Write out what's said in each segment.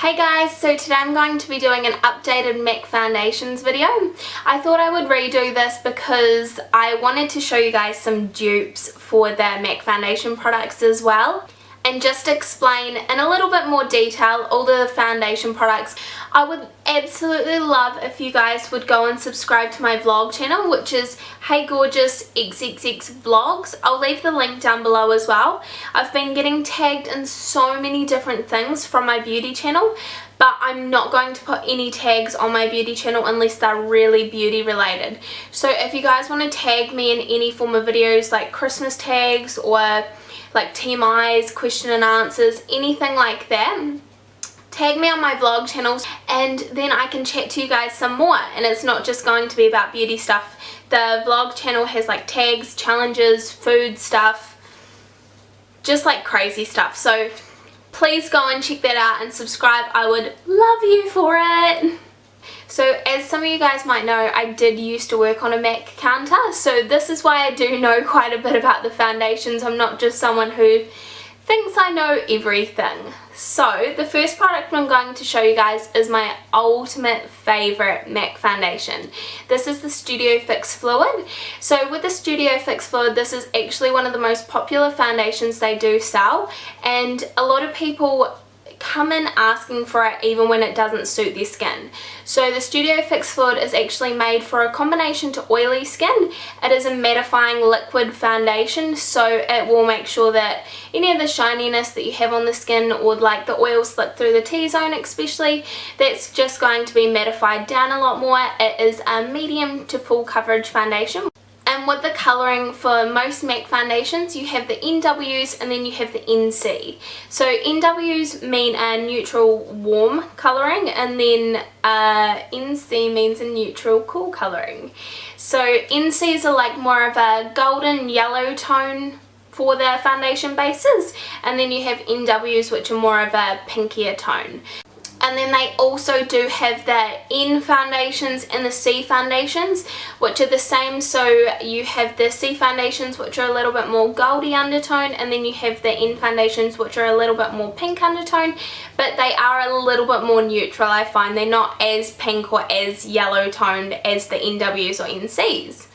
Hey guys, so today I'm going to be doing an updated MAC foundations video. I thought I would redo this because I wanted to show you guys some dupes for the MAC foundation products as well, and just explain in a little bit more detail all the foundation products. I would absolutely love if you guys would go and subscribe to my vlog channel, which is Hey Gorgeous XXX Vlogs. I'll leave the link down below as well. I've been getting tagged in so many different things from my beauty channel, but I'm not going to put any tags on my beauty channel unless they're really beauty related. So if you guys want to tag me in any form of videos like Christmas tags or like TMIs, question and answers, anything like that, tag me on my vlog channels and then I can chat to you guys some more, and it's not just going to be about beauty stuff. The vlog channel has like tags, challenges, food stuff, just like crazy stuff. So please go and check that out and subscribe. I would love you for it. So as some of you guys might know, I did used to work on a MAC counter, so this is why I do know quite a bit about the foundations. I'm not just someone who thinks I know everything. So the first product I'm going to show you guys is my ultimate favorite MAC foundation. This is the Studio Fix Fluid. So with the Studio Fix Fluid, this is actually one of the most popular foundations they do sell, and a lot of people come in asking for it even when it doesn't suit their skin. So the Studio Fix Fluid is actually made for a combination to oily skin. It is a mattifying liquid foundation, so it will make sure that any of the shininess that you have on the skin, or like the oil slip through the T-zone especially, that's just going to be mattified down a lot more. It is a medium to full coverage foundation. And with the colouring for most MAC foundations, you have the NWs and then you have the NC. So NWs mean a neutral warm colouring, and then NC means a neutral cool colouring. So NCs are like more of a golden yellow tone for the foundation bases, and then you have NWs which are more of a pinkier tone. And then they also do have the N foundations and the C foundations, which are the same. So you have the C foundations which are a little bit more goldy undertone, and then you have the N foundations which are a little bit more pink undertone, but they are a little bit more neutral. I find they're not as pink or as yellow toned as the NWs or NCs.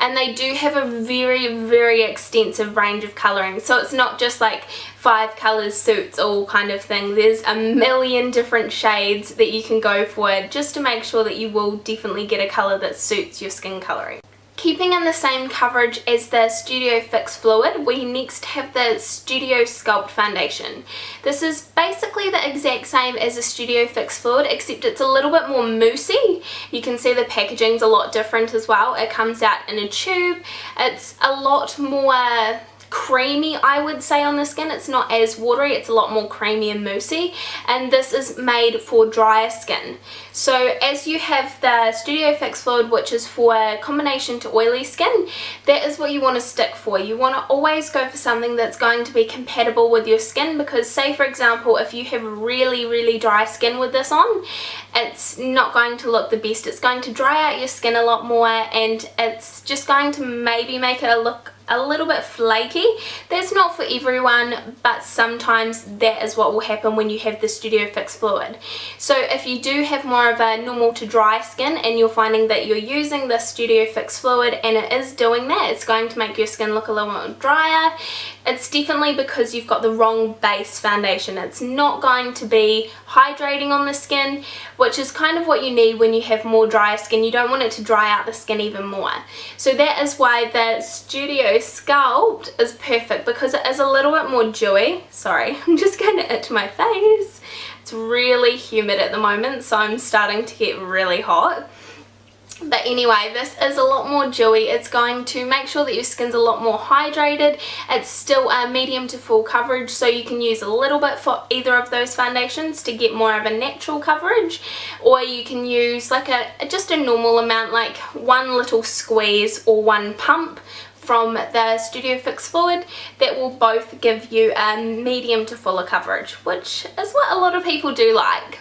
And they do have a very extensive range of colouring, so it's not just like 5 colours suits all kind of thing. There's a million different shades that you can go for just to make sure that you will definitely get a colour that suits your skin colouring. Keeping in the same coverage as the Studio Fix Fluid, we next have the Studio Sculpt Foundation. This is basically the exact same as the Studio Fix Fluid, except it's a little bit more moussey. You can see the packaging's a lot different as well. It comes out in a tube. It's a lot more creamy, I would say, on the skin. It's not as watery, it's a lot more creamy and moussey, and this is made for drier skin. So as you have the Studio Fix Fluid, which is for a combination to oily skin, that is what you want to stick for. You want to always go for something that's going to be compatible with your skin, because say for example if you have really dry skin with this on, it's not going to look the best. It's going to dry out your skin a lot more, and it's just going to maybe make it look a little bit flaky. That's not for everyone, but sometimes that is what will happen when you have the Studio Fix Fluid. So if you do have more of a normal to dry skin and you're finding that you're using the Studio Fix Fluid and it is doing that, it's going to make your skin look a little more drier, it's definitely because you've got the wrong base foundation. It's not going to be hydrating on the skin, which is kind of what you need when you have more drier skin. You don't want it to dry out the skin even more. So that is why the Studio Sculpt is perfect, because it is a little bit more dewy. Sorry, I'm just going to itch my face. It's really humid at the moment, so I'm starting to get really hot. But anyway, this is a lot more dewy. It's going to make sure that your skin's a lot more hydrated. It's still a medium to full coverage, so you can use a little bit for either of those foundations to get more of a natural coverage, or you can use like just a normal amount, like one little squeeze or one pump from the Studio Fix Fluid. That will both give you a medium to fuller coverage, which is what a lot of people do like.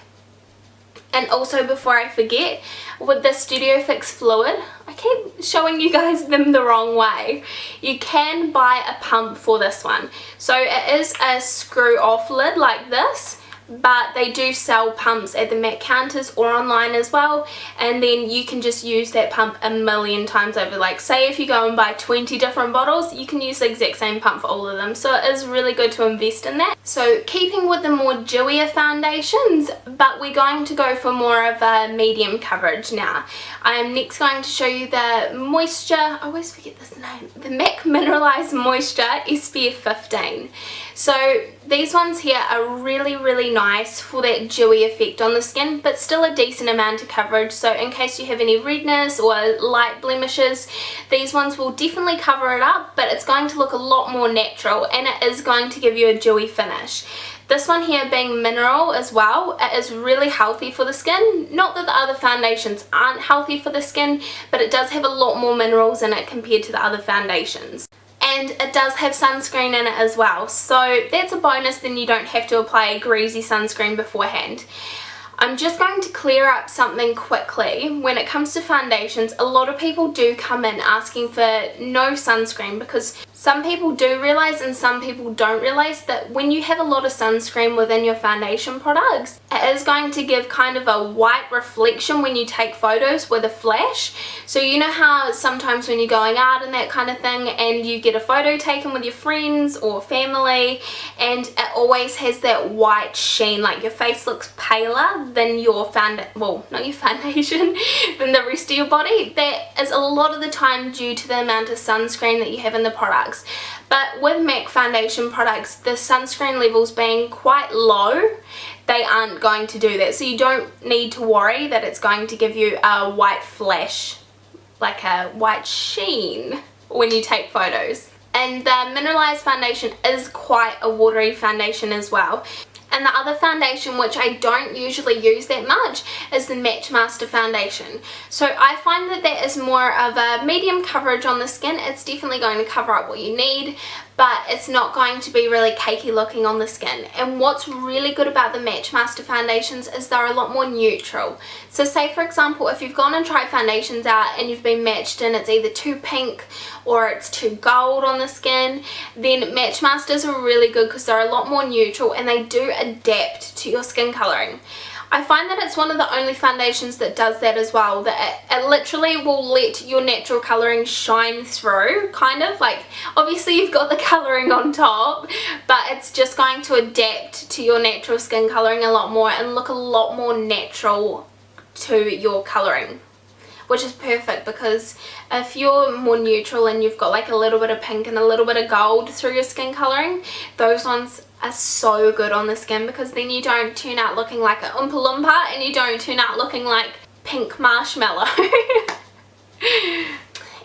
And also, before I forget, with the Studio Fix Fluid, I keep showing you guys them the wrong way. You can buy a pump for this one. So it is a screw off lid like this, but they do sell pumps at the MAC counters or online as well, and then you can just use that pump a million times over. Like say if you go and buy 20 different bottles, you can use the exact same pump for all of them, so it is really good to invest in that. So keeping with the more dewier foundations, but we're going to go for more of a medium coverage now. I am next going to show you the Moisture, I always forget this name, the MAC Mineralize Moisture SPF 15. So these ones here are really nice for that dewy effect on the skin, but still a decent amount of coverage. So in case you have any redness or light blemishes, these ones will definitely cover it up, but it's going to look a lot more natural, and it is going to give you a dewy finish. This one here being mineral as well, it is really healthy for the skin. Not that the other foundations aren't healthy for the skin, but it does have a lot more minerals in it compared to the other foundations. And it does have sunscreen in it as well, so that's a bonus. Then you don't have to apply greasy sunscreen beforehand. I'm just going to clear up something quickly. When it comes to foundations, a lot of people do come in asking for no sunscreen, because some people do realize and some people don't realize that when you have a lot of sunscreen within your foundation products, it is going to give kind of a white reflection when you take photos with a flash. So you know how sometimes when you're going out and that kind of thing, and you get a photo taken with your friends or family, and it always has that white sheen, like your face looks paler than your not your foundation, than the rest of your body. That is a lot of the time due to the amount of sunscreen that you have in the products. But with MAC foundation products, the sunscreen levels being quite low, they aren't going to do that. So you don't need to worry that it's going to give you a white flash, like a white sheen when you take photos. And the Mineralize foundation is quite a watery foundation as well. And the other foundation, which I don't usually use that much, is the Matchmaster foundation. So I find that that is more of a medium coverage on the skin. It's definitely going to cover up what you need, but it's not going to be really cakey looking on the skin. And what's really good about the Matchmaster foundations is they're a lot more neutral. So say for example, if you've gone and tried foundations out and you've been matched and it's either too pink or it's too gold on the skin, then Matchmasters are really good because they're a lot more neutral and they do adapt to your skin colouring. I find that it's one of the only foundations that does that as well, that it literally will let your natural colouring shine through, kind of. Like, obviously you've got the colouring on top, but it's just going to adapt to your natural skin colouring a lot more and look a lot more natural to your colouring, which is perfect, because if you're more neutral and you've got like a little bit of pink and a little bit of gold through your skin colouring, those ones are so good on the skin, because then you don't turn out looking like an Oompa Loompa and you don't turn out looking like pink marshmallow.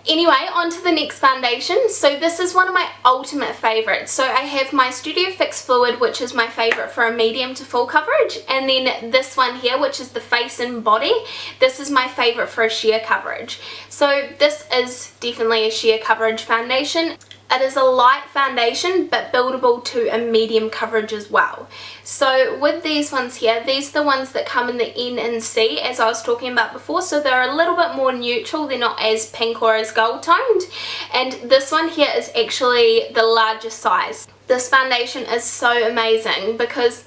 Anyway, on to the next foundation. So this is one of my ultimate favourites. So I have my Studio Fix Fluid, which is my favourite for a medium to full coverage, and then this one here, which is the Face and Body. This is my favourite for a sheer coverage. So this is definitely a sheer coverage foundation. It is a light foundation but buildable to a medium coverage as well. So with these ones here, these are the ones that come in the N and C, as I was talking about before. So they're a little bit more neutral, they're not as pink or as gold toned. And this one here is actually the largest size. This foundation is so amazing because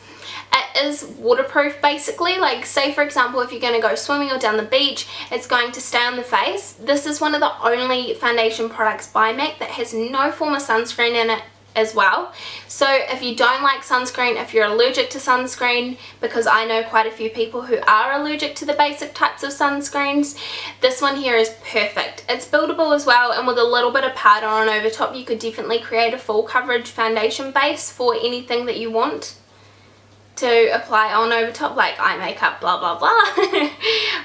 it is waterproof basically. Like say for example, if you're going to go swimming or down the beach, it's going to stay on the face. This is one of the only foundation products by MAC that has no form of sunscreen in it as well. So if you don't like sunscreen, if you're allergic to sunscreen, because I know quite a few people who are allergic to the basic types of sunscreens, this one here is perfect. It's buildable as well, and with a little bit of powder on over top, you could definitely create a full coverage foundation base for anything that you want to apply on over top, like eye makeup, blah blah blah.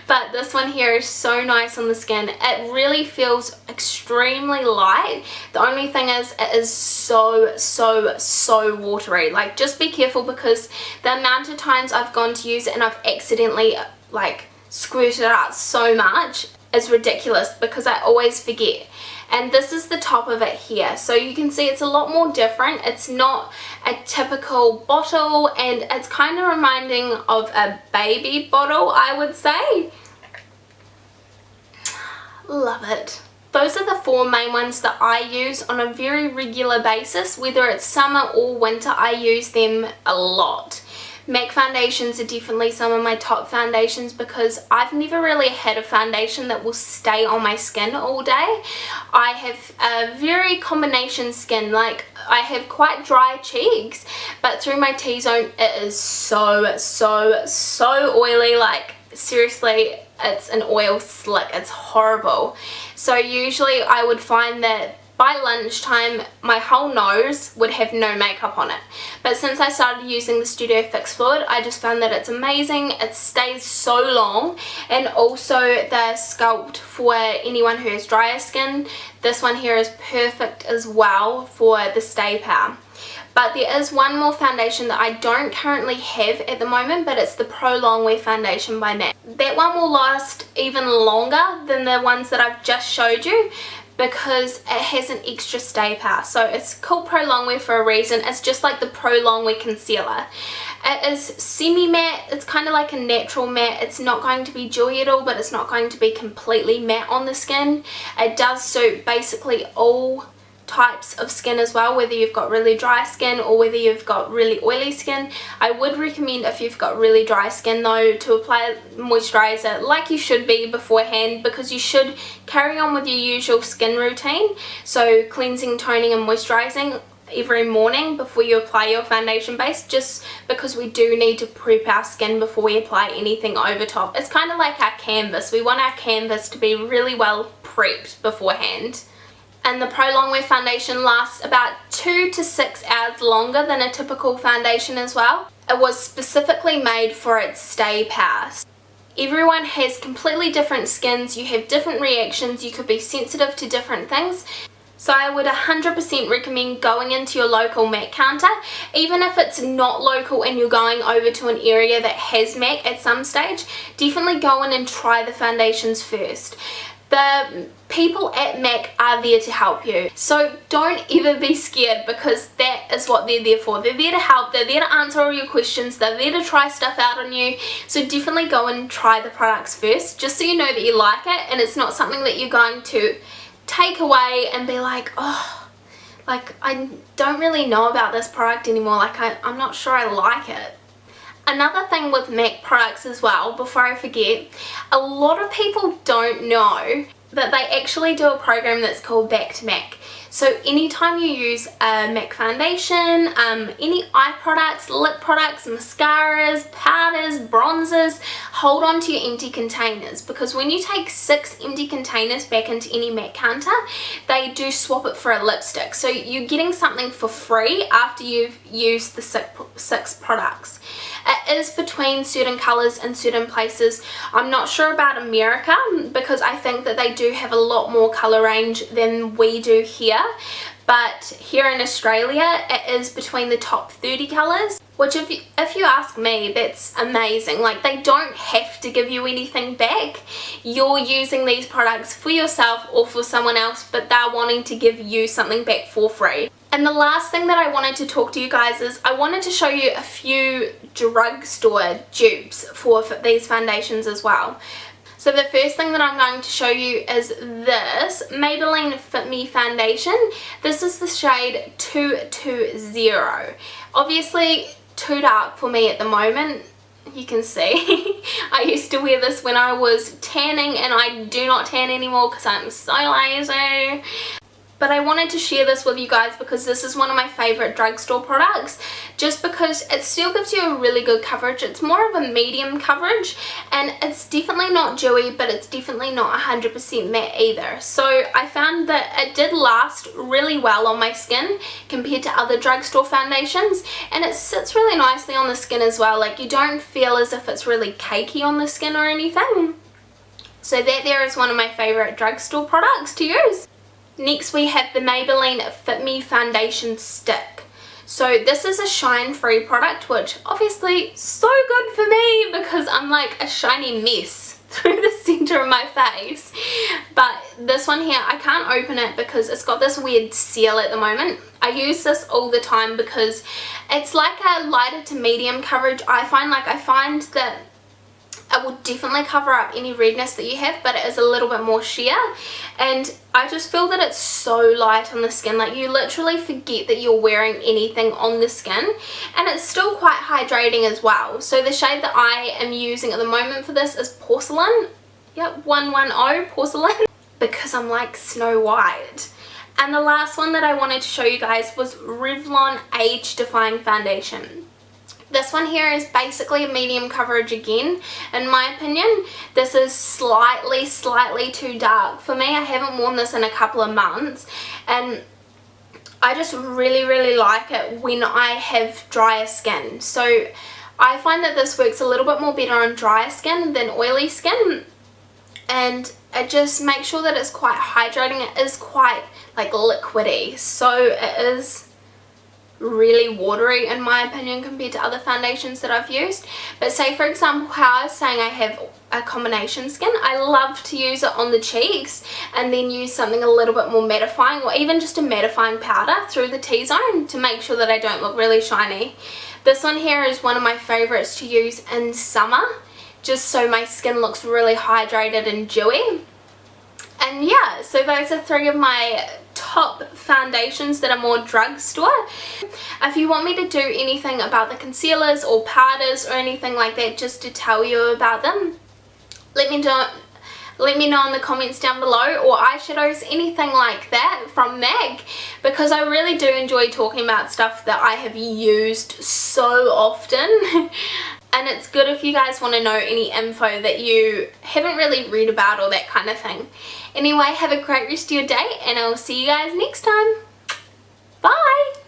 But this one here is so nice on the skin. It really feels extremely light. The only thing is it is so watery. Like just be careful, because the amount of times I've gone to use it and I've accidentally like squirted out so much is ridiculous, because I always forget. And this is the top of it here, so you can see it's a lot more different. It's not a typical bottle, and it's kind of reminding of a baby bottle, I would say. Love it. Those are the 4 main ones that I use on a very regular basis. Whether it's summer or winter, I use them a lot. MAC foundations are definitely some of my top foundations because I've never really had a foundation that will stay on my skin all day. I have a very combination skin, like I have quite dry cheeks, but through my T-zone it is so oily, like seriously it's an oil slick, it's horrible. So usually I would find that by lunchtime my whole nose would have no makeup on it, but since I started using the Studio Fix fluid I just found that it's amazing. It stays so long, and also the Sculpt for anyone who has drier skin, this one here is perfect as well for the stay power. But there is one more foundation that I don't currently have at the moment, but it's the Pro Longwear foundation by MAC. That one will last even longer than the ones that I've just showed you, because it has an extra stay power. So it's called Pro Longwear for a reason. It's just like the Pro Longwear concealer. It is semi-matte, it's kind of like a natural matte. It's not going to be dewy at all, but it's not going to be completely matte on the skin. It does suit basically all types of skin as well, whether you've got really dry skin or whether you've got really oily skin. I would recommend, if you've got really dry skin though, to apply moisturizer like you should be beforehand, because you should carry on with your usual skin routine, so cleansing, toning and moisturizing every morning before you apply your foundation base, just because we do need to prep our skin before we apply anything over top. It's kind of like our canvas. We want our canvas to be really well prepped beforehand. And the Pro Longwear foundation lasts about 2 to 6 hours longer than a typical foundation as well. It was specifically made for its stay power. Everyone has completely different skins, you have different reactions, you could be sensitive to different things. So I would 100% recommend going into your local MAC counter, even if it's not local and you're going over to an area that has MAC at some stage. Definitely go in and try the foundations first. The people at MAC are there to help you, so don't ever be scared, because that is what they're there for. They're there to help, they're there to answer all your questions, they're there to try stuff out on you. So definitely go and try the products first, just so you know that you like it and it's not something that you're going to take away and be like, oh, like I don't really know about this product anymore, like I'm not sure I like it. Another thing with MAC products as well, before I forget, a lot of people don't know that they actually do a program that's called Back to MAC. So anytime you use a MAC foundation, any eye products, lip products, mascaras, powders, bronzers, hold on to your empty containers, because when you take 6 empty containers back into any MAC counter, they do swap it for a lipstick. So you're getting something for free after you've used the 6 products. It is between certain colours in certain places. I'm not sure about America, because I think that they do have a lot more colour range than we do here. But here in Australia, it is between the top 30 colours, which if you ask me, that's amazing. Like, they don't have to give you anything back. You're using these products for yourself or for someone else, but they're wanting to give you something back for free. And the last thing that I wanted to talk to you guys is I wanted to show you a few drugstore dupes for these foundations as well. So the first thing that I'm going to show you is this Maybelline Fit Me foundation. This is the shade 220. Obviously too dark for me at the moment. You can see I used to wear this when I was tanning, and I do not tan anymore because I'm so lazy. But I wanted to share this with you guys because this is one of my favourite drugstore products, just because it still gives you a really good coverage. It's more of a medium coverage, and it's definitely not dewy, but it's definitely not 100% matte either. So I found that it did last really well on my skin compared to other drugstore foundations, and it sits really nicely on the skin as well. Like, you don't feel as if it's really cakey on the skin or anything. So that there is one of my favourite drugstore products to use. Next we have the Maybelline Fit Me foundation stick. So this is a shine free product, which obviously so good for me because I'm like a shiny mess through the center of my face. But this one here, I can't open it because it's got this weird seal at the moment. I use this all the time because it's like a lighter to medium coverage. I find that It will definitely cover up any redness that you have, but it is a little bit more sheer, and I just feel that it's so light on the skin. Like, you literally forget that you're wearing anything on the skin, and it's still quite hydrating as well. So the shade that I am using at the moment for this is Porcelain. Yep, 110 Porcelain, because I'm like Snow White. And the last one that I wanted to show you guys was Revlon Age Defying Foundation. This one here is basically a medium coverage again. In my opinion, this is slightly too dark for me. I haven't worn this in a couple of months, and I just really like it when I have drier skin. So I find that this works a little bit more better on drier skin than oily skin, and it just makes sure that it's quite hydrating. It is quite like liquidy, so it is really watery in my opinion compared to other foundations that I've used. But say for example how I was saying I have a combination skin, I love to use it on the cheeks and then use something a little bit more mattifying, or even just a mattifying powder through the T-zone to make sure that I don't look really shiny. This one here is one of my favorites to use in summer, just so my skin looks really hydrated and dewy. And yeah, so those are 3 of my top foundations that are more drugstore. If you want me to do anything about the concealers or powders or anything like that, just to tell you about them, let me know in the comments down below, or eyeshadows, anything like that from MAC, because I really do enjoy talking about stuff that I have used so often. And it's good if you guys want to know any info that you haven't really read about or that kind of thing. Anyway, have a great rest of your day, and I'll see you guys next time. Bye!